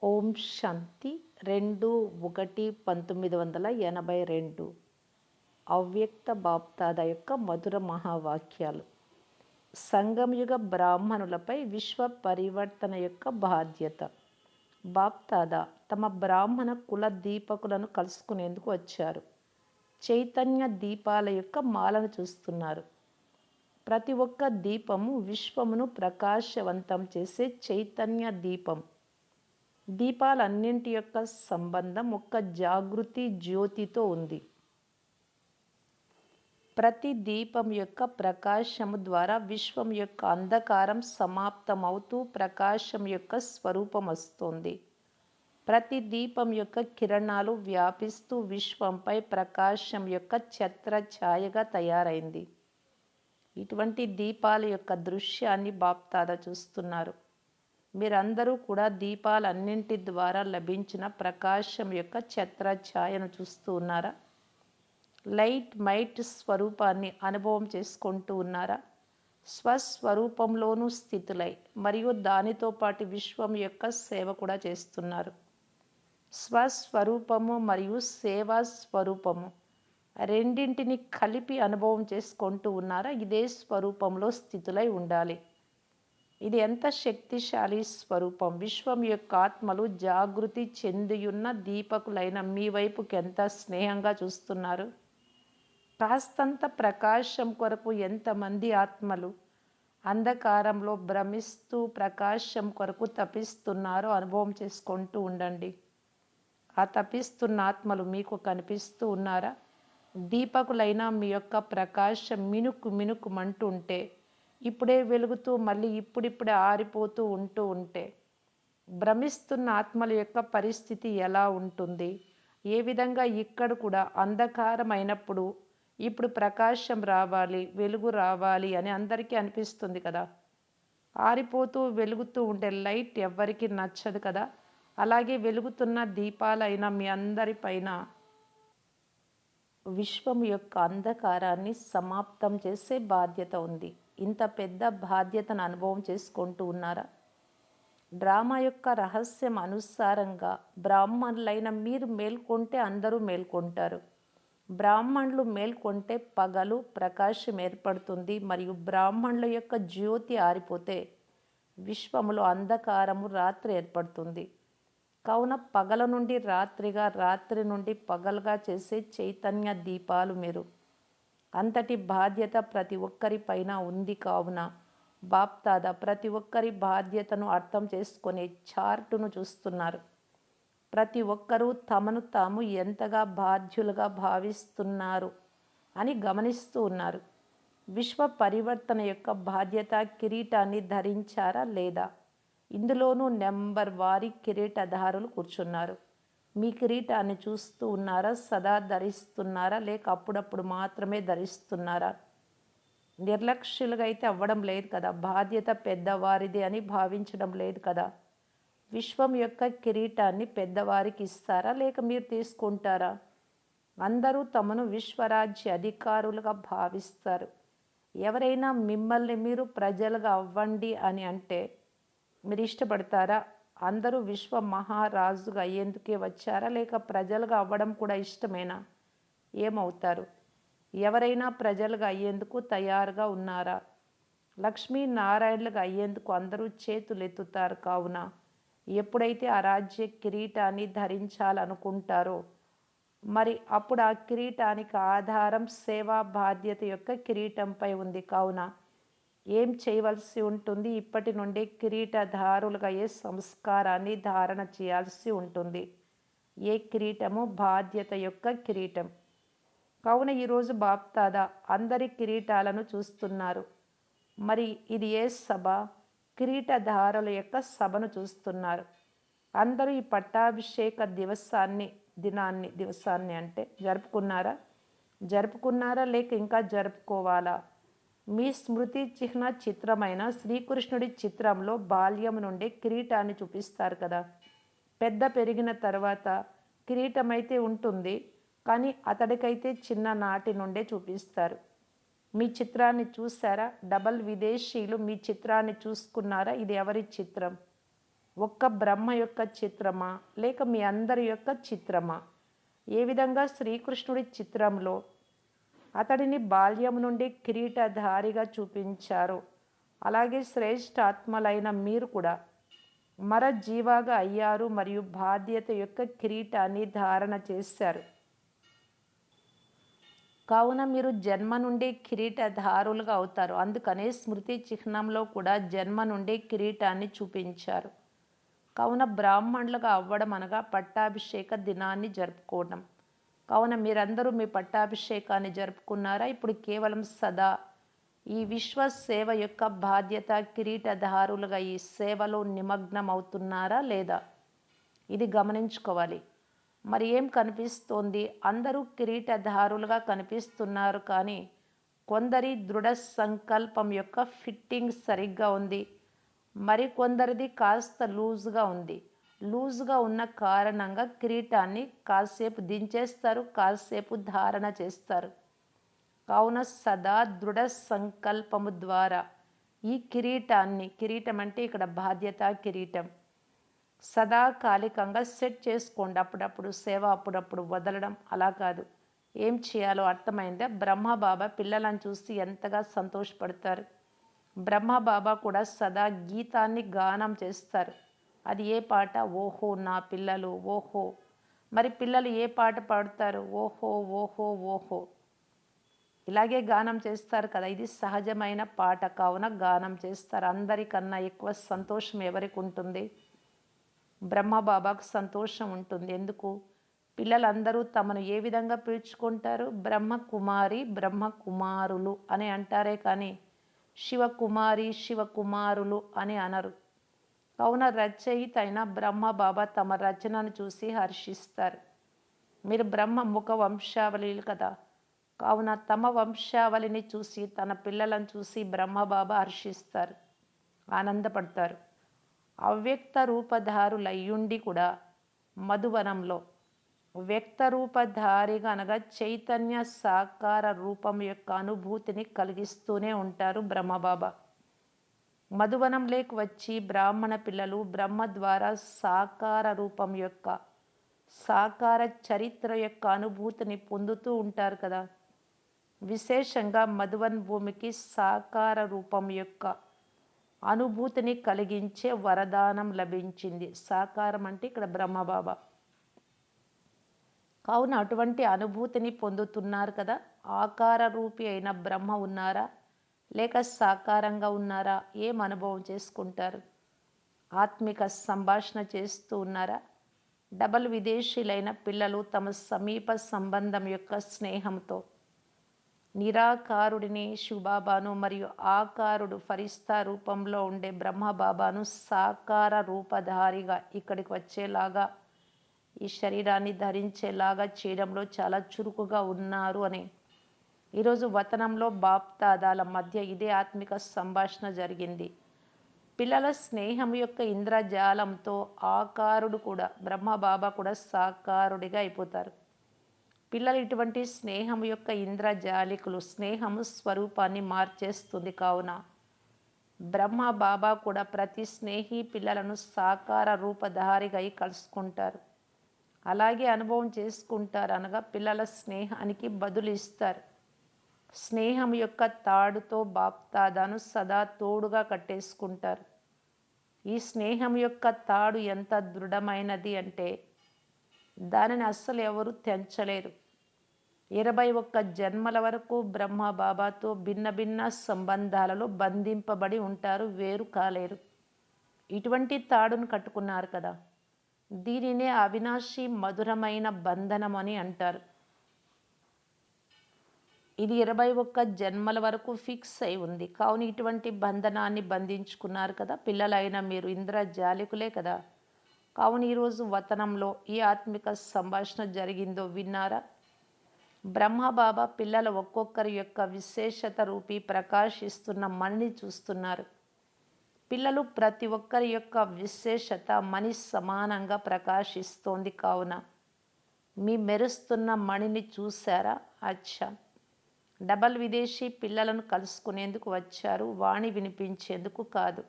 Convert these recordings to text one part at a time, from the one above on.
ఓం శాంతి 2/1/1982 అవ్యక్త బాప్దాద యొక్క మధుర మహావాక్యాలు. సంగమయుగ బ్రాహ్మణులపై విశ్వ పరివర్తన యొక్క బాధ్యత. బాప్దాద తమ బ్రాహ్మణ కుల దీపకులను కలుసుకునేందుకు వచ్చారు. చైతన్య దీపాల యొక్క మాలను చూస్తున్నారు. ప్రతి ఒక్క దీపము విశ్వమును ప్రకాశవంతం చేసే చైతన్య దీపం. దీపాలన్నింటి యొక్క సంబంధం ఒక్క జాగృతి జ్యోతితో ఉంది. ప్రతి దీపం యొక్క ప్రకాశము ద్వారా విశ్వం యొక్క అంధకారం సమాప్తమవుతూ ప్రకాశం యొక్క స్వరూపం వస్తుంది. ప్రతి దీపం యొక్క కిరణాలు వ్యాపిస్తూ విశ్వంపై ప్రకాశం యొక్క ఛత్ర ఛాయగా తయారైంది. ఇటువంటి దీపాల యొక్క దృశ్యాన్ని బాప్దాద చూస్తున్నారు. మీరందరూ కూడా దీపాలన్నింటి ద్వారా లభించిన ప్రకాశం యొక్క ఛత్ర ఛాయను చూస్తూ ఉన్నారా? లైట్ మైట్ స్వరూపాన్ని అనుభవం చేసుకుంటూ ఉన్నారా? స్వస్వరూపంలోనూ స్థితులై మరియు దానితో పాటు విశ్వం యొక్క సేవ కూడా చేస్తున్నారు. స్వస్వరూపము మరియు సేవా స్వరూపము రెండింటిని కలిపి అనుభవం చేసుకుంటూ ఉన్నారా? ఇదే స్వరూపంలో స్థితులై ఉండాలి. ఇది ఎంత శక్తిశాలి స్వరూపం! విశ్వం యొక్క ఆత్మలు జాగృతి చెందియున్న దీపకులైన మీ వైపుకి ఎంత స్నేహంగా చూస్తున్నారు. కాస్తంత ప్రకాశం కొరకు ఎంతమంది ఆత్మలు అంధకారంలో భ్రమిస్తూ ప్రకాశం కొరకు తపిస్తున్నారో అనుభవం చేసుకుంటూ ఉండండి. ఆ తపిస్తున్న ఆత్మలు మీకు కనిపిస్తూ ఉన్నారా? దీపకులైన మీ యొక్క ప్రకాశం మినుకు మినుకుమంటూ ఉంటే, ఇప్పుడే వెలుగుతూ మళ్ళీ ఇప్పుడిప్పుడే ఆరిపోతూ ఉంటే భ్రమిస్తున్న ఆత్మల యొక్క పరిస్థితి ఎలా ఉంటుంది? ఏ విధంగా ఇక్కడ కూడా అంధకారం అయినప్పుడు ఇప్పుడు ప్రకాశం రావాలి, వెలుగు రావాలి అని అందరికీ అనిపిస్తుంది కదా. ఆరిపోతూ వెలుగుతూ ఉంటే లైట్ ఎవ్వరికి నచ్చదు కదా. అలాగే వెలుగుతున్న దీపాలైన మీ అందరి పైన విశ్వం యొక్క అంధకారాన్ని సమాప్తం చేసే బాధ్యత ఉంది. ఇంత పెద్ద బాధ్యతను అనుభవం చేసుకుంటూ ఉన్నారా? డ్రామా యొక్క రహస్యం అనుసారంగా బ్రాహ్మణులైన మీరు మేల్కొంటే అందరూ మేల్కొంటారు. బ్రాహ్మణులు మేల్కొంటే పగలు ప్రకాశం ఏర్పడుతుంది మరియు బ్రాహ్మణుల యొక్క జ్యోతి ఆరిపోతే విశ్వములో అంధకారము రాత్రి ఏర్పడుతుంది. కావున పగల నుండి రాత్రిగా, రాత్రి నుండి పగలుగా చేసే చైతన్య దీపాలు మీరు. అంతటి బాధ్యత ప్రతి ఒక్కరి పైన ఉంది. కావున బాప్దాద ప్రతి ఒక్కరి బాధ్యతను అర్థం చేసుకునే చార్టును చూస్తున్నారు. ప్రతి ఒక్కరూ తమను తాము ఎంతగా బాధ్యులుగా భావిస్తున్నారు అని గమనిస్తూ ఉన్నారు. విశ్వ పరివర్తన యొక్క బాధ్యత కిరీటాన్ని ధరించారా లేదా? ఇందులోనూ నెంబర్ వారి కిరీటధారులు కూర్చున్నారు. మీ కిరీటాన్ని చూస్తూ ఉన్నారా? సదా ధరిస్తున్నారా లేక అప్పుడప్పుడు మాత్రమే ధరిస్తున్నారా? నిర్లక్ష్యులుగా అయితే అవ్వడం లేదు కదా. బాధ్యత పెద్దవారిది అని భావించడం లేదు కదా. విశ్వం యొక్క కిరీటాన్ని పెద్దవారికి ఇస్తారా లేక మీరు తీసుకుంటారా? అందరూ తమను విశ్వరాజ్య అధికారులుగా భావిస్తారు. ఎవరైనా మిమ్మల్ని మీరు ప్రజలుగా అవ్వండి అని అంటే మీరు ఇష్టపడతారా? అందరూ విశ్వ మహారాజుగా అయ్యేందుకే వచ్చారా లేక ప్రజలుగా అవ్వడం కూడా ఇష్టమేనా? ఏమవుతారు? ఎవరైనా ప్రజలుగా అయ్యేందుకు తయారుగా ఉన్నారా? లక్ష్మీనారాయణలుగా అయ్యేందుకు అందరూ చేతులెత్తుతారు. కావున ఎప్పుడైతే ఆ రాజ్య కిరీటాన్ని ధరించాలనుకుంటారో మరి అప్పుడు ఆ కిరీటానికి ఆధారం సేవా బాధ్యత యొక్క కిరీటంపై ఉంది. కావున ఏం చేయవలసి ఉంటుంది? ఇప్పటి నుండి కిరీటధారులుగా ఏ సంస్కారాన్ని ధారణ చేయాల్సి ఉంటుంది. ఏ కిరీటము? బాధ్యత యొక్క కిరీటం. కావున ఈరోజు బాప్దాద అందరి కిరీటాలను చూస్తున్నారు. మరి ఇది ఏ సభ? కిరీటధారుల యొక్క సభను చూస్తున్నారు. అందరూ ఈ పట్టాభిషేక దివసాన్ని అంటే జరుపుకున్నారా లేక ఇంకా జరుపుకోవాలా? మీ స్మృతి చిహ్న చిత్రమైన శ్రీకృష్ణుడి చిత్రంలో బాల్యం నుండి కిరీటాన్ని చూపిస్తారు కదా. పెద్ద పెరిగిన తర్వాత కిరీటం అయితే ఉంటుంది, కానీ అతడికైతే చిన్ననాటి నుండే చూపిస్తారు. మీ చిత్రాన్ని చూసారా? డబల్ విదేశీయులు మీ చిత్రాన్ని చూసుకున్నారా? ఇది ఎవరి చిత్రం? ఒక్క బ్రహ్మ యొక్క చిత్రమా, లేక మీ అందరి యొక్క చిత్రమా? ఏ విధంగా శ్రీకృష్ణుడి చిత్రంలో అతడిని బాల్యం నుండి కిరీటధారిగా చూపించారో, అలాగే శ్రేష్ఠాత్మలైన మీరు కూడా మరజీవాగా అయ్యారు మరియు బాధ్యత యొక్క కిరీటాన్ని ధారణ చేశారు. కావున మీరు జన్మ నుండి కిరీటధారులుగా అవుతారు. అందుకనే స్మృతి చిహ్నంలో కూడా జన్మ నుండి కిరీటాన్ని చూపించారు. కావున బ్రాహ్మణులుగా అవ్వడం అనగా పట్టాభిషేక దినాన్ని జరుపుకోవడం. కావున మీరందరూ మీ పట్టాభిషేకాన్ని జరుపుకున్నారా? ఇప్పుడు కేవలం సదా ఈ విశ్వ సేవ యొక్క బాధ్యత కిరీటధారులుగా ఈ సేవలో నిమగ్నం అవుతున్నారా లేదా? ఇది గమనించుకోవాలి. మరి ఏం కనిపిస్తోంది? అందరూ కిరీటధారులుగా కనిపిస్తున్నారు, కానీ కొందరి దృఢ సంకల్పం యొక్క ఫిట్టింగ్ సరిగ్గా ఉంది, మరికొందరిది కాస్త లూజుగా ఉంది. లూజుగా ఉన్న కారణంగా కిరీటాన్ని కాసేపు దించేస్తారు, కాసేపు ధారణ చేస్తారు. కావున సదా దృఢ సంకల్పము ద్వారా ఈ కిరీటం అంటే ఇక్కడ బాధ్యత కిరీటం సదాకాలికంగా సెట్ చేసుకోండి. అప్పుడప్పుడు సేవ, అప్పుడప్పుడు వదలడం అలా కాదు. ఏం చేయాలో అర్థమైందా? బ్రహ్మబాబా పిల్లలను చూసి ఎంతగా సంతోషపడతారు. బ్రహ్మబాబా కూడా సదా గీతాన్ని గానం చేస్తారు. అది ఏ పాట? ఓహో నా పిల్లలు ఓహో. మరి పిల్లలు ఏ పాట పాడుతారు? ఓహో ఓహో ఓహో. ఇలాగే గానం చేస్తారు కదా. ఇది సహజమైన పాట, కావున గానం చేస్తారు. అందరికన్నా ఎక్కువ సంతోషం ఎవరికి ఉంటుంది? బ్రహ్మబాబాకు సంతోషం ఉంటుంది. ఎందుకు? పిల్లలందరూ తమను ఏ విధంగా పిలుచుకుంటారు? బ్రహ్మకుమారి, బ్రహ్మకుమారులు అని అంటారే కానీ శివకుమారి, శివకుమారులు అని అనరు. కావున రచయిత అయిన బ్రహ్మబాబా తమ రచనను చూసి హర్షిస్తారు. మీరు బ్రహ్మ ముఖ వంశావళిలు కదా. కావున తమ వంశావళిని చూసి, తన పిల్లలను చూసి బ్రహ్మబాబా హర్షిస్తారు, ఆనందపడతారు. అవ్యక్త రూపధారులయ్యుండి కూడా మధువనంలో వ్యక్త రూపధారిగా అనగా చైతన్య సాకార రూపం యొక్క అనుభూతిని కలిగిస్తూనే ఉంటారు బ్రహ్మబాబా. మధువనంలోకి వచ్చి బ్రాహ్మణ పిల్లలు బ్రహ్మ ద్వారా సాకార రూపం యొక్క సాకార చరిత్ర యొక్క అనుభూతిని పొందుతూ ఉంటారు కదా. విశేషంగా మధువన్ భూమికి సాకార రూపం యొక్క అనుభూతిని కలిగించే వరదానం లభించింది. సాకారం అంటే ఇక్కడ బ్రహ్మబాబా. కావున అటువంటి అనుభూతిని పొందుతున్నారు కదా. ఆకార రూపి అయిన బ్రహ్మ ఉన్నారా, లేక సాకారంగా ఉన్నారా? ఏం అనుభవం చేసుకుంటారు? ఆత్మిక సంభాషణ చేస్తూ ఉన్నారా? డబల్ విదేశీలైన పిల్లలు తమ సమీప సంబంధం యొక్క స్నేహంతో నిరాకారుడిని శివబాబాను మరియు ఆకారుడు ఫరిస్తా రూపంలో ఉండే బ్రహ్మబాబాను సాకార రూపధారిగా ఇక్కడికి వచ్చేలాగా, ఈ శరీరాన్ని ధరించేలాగా చేయడంలో చాలా చురుకుగా ఉన్నారు అని ఈరోజు వతనంలో బాప్దాదాల మధ్య ఇదే ఆత్మిక సంభాషణ జరిగింది. పిల్లల స్నేహం యొక్క ఇంద్రజాలంతో ఆకారుడు కూడా బ్రహ్మబాబా కూడా సాకారుడిగా అయిపోతారు. పిల్లలు ఇటువంటి స్నేహం యొక్క ఇంద్రజాలికులు. స్నేహము స్వరూపాన్ని మార్చేస్తుంది. కావున బ్రహ్మబాబా కూడా ప్రతి స్నేహి పిల్లలను సాకార రూపధారిగా కలుసుకుంటారు, అలాగే అనుభవం చేసుకుంటారు. అనగా పిల్లల స్నేహానికి బదులు ఇస్తారు. స్నేహం యొక్క తాడుతో బాప్దాదాను సదా తోడుగా కట్టేసుకుంటారు. ఈ స్నేహం యొక్క తాడు ఎంత దృఢమైనది అంటే దానిని అస్సలు ఎవరు తెంచలేరు. 21 జన్మల వరకు బ్రహ్మబాబాతో భిన్న భిన్న సంబంధాలలో బంధింపబడి ఉంటారు, వేరు కాలేరు. ఇటువంటి తాడును కట్టుకున్నారు కదా. దీనినే అవినాశి మధురమైన బంధనం అని అంటారు. ఇది 21 జన్మల వరకు ఫిక్స్ అయి ఉంది. కావున ఇటువంటి బంధనాన్ని బంధించుకున్నారు కదా. పిల్లలైన మీరు ఇంద్రజాలికులే కదా. కావున ఈరోజు వతనంలో ఈ ఆత్మిక సంభాషణ జరిగిందో విన్నారా? బ్రహ్మబాబా పిల్లల ఒక్కొక్కరి యొక్క విశేషత రూపీ ప్రకాశిస్తున్న మణిని చూస్తున్నారు. పిల్లలు ప్రతి ఒక్కరి యొక్క విశేషత మణి సమానంగా ప్రకాశిస్తోంది. కావున మీ మెరుస్తున్న మణిని చూసారా? అచ్చా, డబల్ విదేశీ పిల్లలను కలుసుకునేందుకు వచ్చారు, వాణి వినిపించేందుకు కాదు.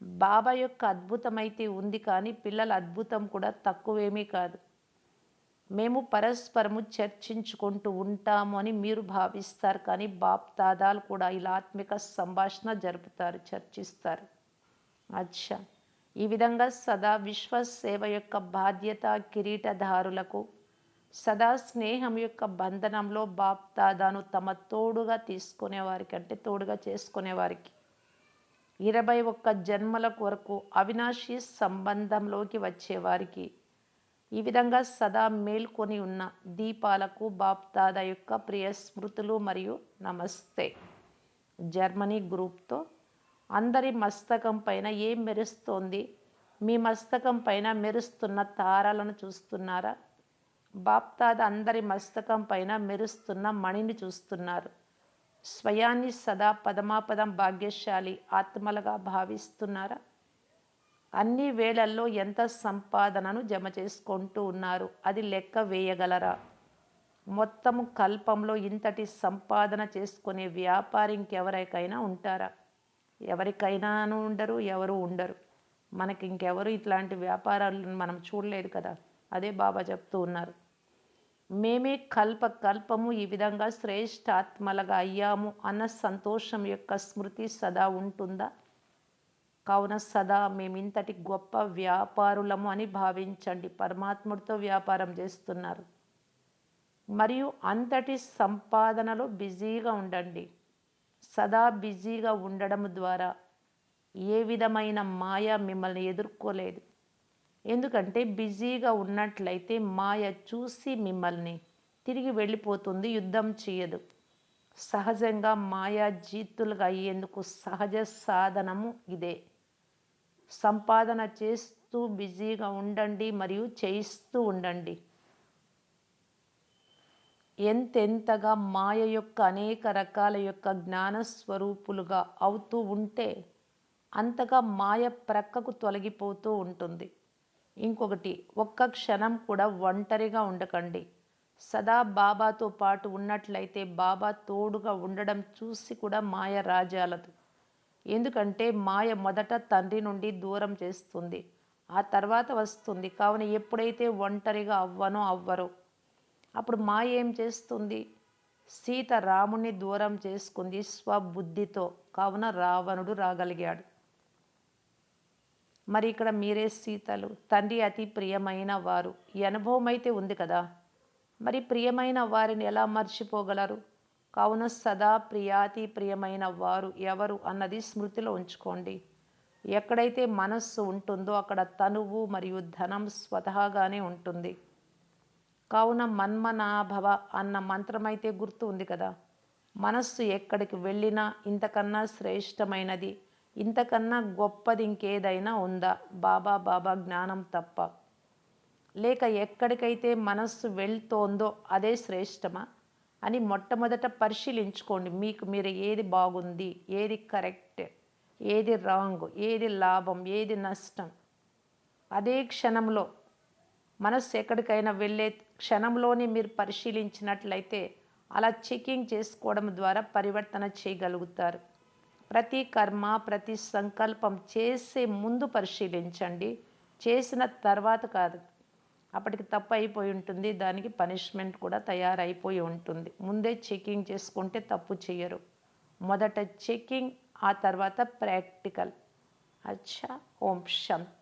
బాబా యొక్క అద్భుతమైతే ఉంది, కానీ పిల్లల అద్భుతం కూడా తక్కువేమీ కాదు. మేము పరస్పరము చర్చించుకుంటూ ఉంటాము అని మీరు భావిస్తారు, కానీ బాప్ దాదాలు కూడా ఇలా ఆత్మిక సంభాషణ జరుపుతారు, చర్చిస్తారు. అచ్చా, ఈ విధంగా సదా విశ్వ సేవ యొక్క బాధ్యత కిరీటధారులకు, సదా స్నేహం యొక్క బంధనంలో బాప్ దాదాను తమ తోడుగా తీసుకునేవారికి, అంటే తోడుగా చేసుకునేవారికి 21 జన్మల వరకు అవినాశి సంబంధంలోకి వచ్చేవారికి, ఈ విధంగా సదా మేల్కొని ఉన్న దీపాలకు బాప్ దాదా యొక్క ప్రియ స్మృతులు మరియు నమస్తే. జర్మనీ గ్రూప్తో అందరి మస్తకం పైన ఏం మెరుస్తోంది? మీ మస్తకం పైన మెరుస్తున్న తారలను చూస్తున్నారా? బాప్ దాదా అందరి మస్తకం పైన మెరుస్తున్న మణిని చూస్తున్నారు. స్వయాన్ని సదా పదమాపదం భాగ్యశాలి ఆత్మలుగా భావిస్తున్నారా? అన్ని వేళల్లో ఎంత సంపాదనను జమ చేసుకుంటూ ఉన్నారు, అది లెక్క వేయగలరా? మొత్తము కల్పంలో ఇంతటి సంపాదన చేసుకునే వ్యాపారి ఇంకెవరికైనా ఉంటారా? ఎవరికైనాను ఉండరు, ఎవరు ఉండరు. మనకి ఇంకెవరు ఇట్లాంటి వ్యాపారాలను మనం చూడలేదు కదా. అదే బాబా చెప్తూ ఉన్నారు, మేమే కల్పము ఈ విధంగా శ్రేష్ఠాత్మలుగా అయ్యాము అన్న సంతోషం యొక్క స్మృతి సదా ఉంటుందా? కావున సదా మేమింతటి గొప్ప వ్యాపారులము అని భావించండి. పరమాత్ముడితో వ్యాపారం చేస్తున్నారు మరియు అంతటి సంపాదనలో బిజీగా ఉండండి. సదా బిజీగా ఉండడం ద్వారా ఏ విధమైన మాయ మిమ్మల్ని ఎదుర్కోలేదు. ఎందుకంటే బిజీగా ఉన్నట్లయితే మాయ చూసి మిమ్మల్ని తిరిగి వెళ్ళిపోతుంది, యుద్ధం చేయదు. సహజంగా మాయా జీతులుగా అయ్యేందుకు సహజ సాధనము ఇదే. సంపాదన చేస్తూ బిజీగా ఉండండి మరియు చేయిస్తూ ఉండండి. ఎంతెంతగా మాయ యొక్క అనేక రకాల యొక్క జ్ఞానస్వరూపులుగా అవుతూ ఉంటే అంతగా మాయ ప్రక్కకు తొలగిపోతూ ఉంటుంది. ఇంకొకటి, ఒక్క క్షణం కూడా ఒంటరిగా ఉండకండి. సదా బాబాతో పాటు ఉన్నట్లయితే బాబా తోడుగా ఉండడం చూసి కూడా మాయ రాజాలదు. ఎందుకంటే మాయ మొదట తండ్రి నుండి దూరం చేస్తుంది, ఆ తర్వాత వస్తుంది. కావున ఎప్పుడైతే ఒంటరిగా అవ్వరో అప్పుడు మాయ ఏం చేస్తుంది? సీత రాముని దూరం చేసుకుంది స్వబుద్ధితో, కావున రావణుడు రాగలిగాడు. మరి ఇక్కడ మీరే సీతలు, తండ్రి అతి ప్రియమైన వారు, ఈ అనుభవం అయితే ఉంది కదా. మరి ప్రియమైన వారిని ఎలా మర్చిపోగలరు? కావున సదా ప్రియాతి ప్రియమైన వారు ఎవరు అన్నది స్మృతిలో ఉంచుకోండి. ఎక్కడైతే మనస్సు ఉంటుందో అక్కడ తనువు మరియు ధనం స్వతహాగానే ఉంటుంది. కావున మన్మనాభవ అన్న మంత్రమైతే గుర్తు ఉంది కదా. మనస్సు ఎక్కడికి వెళ్ళినా ఇంతకన్నా శ్రేష్టమైనది, ఇంతకన్నా గొప్పది ఇంకేదైనా ఉందా? బాబా బాబా జ్ఞానం తప్ప. లేక ఎక్కడికైతే మనస్సు వెళ్తోందో అదే శ్రేష్టమా అని మొట్టమొదట పరిశీలించుకోండి. మీకు మీరు ఏది బాగుంది, ఏది కరెక్ట్, ఏది రాంగ్, ఏది లాభం, ఏది నష్టం. అదే క్షణంలో మనస్సు ఎక్కడికైనా వెళ్ళే క్షణంలోనే మీరు పరిశీలించినట్లయితే అలా చెకింగ్ చేసుకోవడం ద్వారా పరివర్తన చేయగలుగుతారు. ప్రతి కర్మ, ప్రతి సంకల్పం చేసే ముందు పరిశీలించండి, చేసిన తర్వాత కాదు. అప్పటికి తప్పు అయిపోయి ఉంటుంది, దానికి పనిష్మెంట్ కూడా తయారైపోయి ఉంటుంది. ముందే చెకింగ్ చేసుకుంటే తప్పు చేయరు. మొదట చెకింగ్, ఆ తర్వాత ప్రాక్టికల్. అచ్చా, ఓం శాంతి.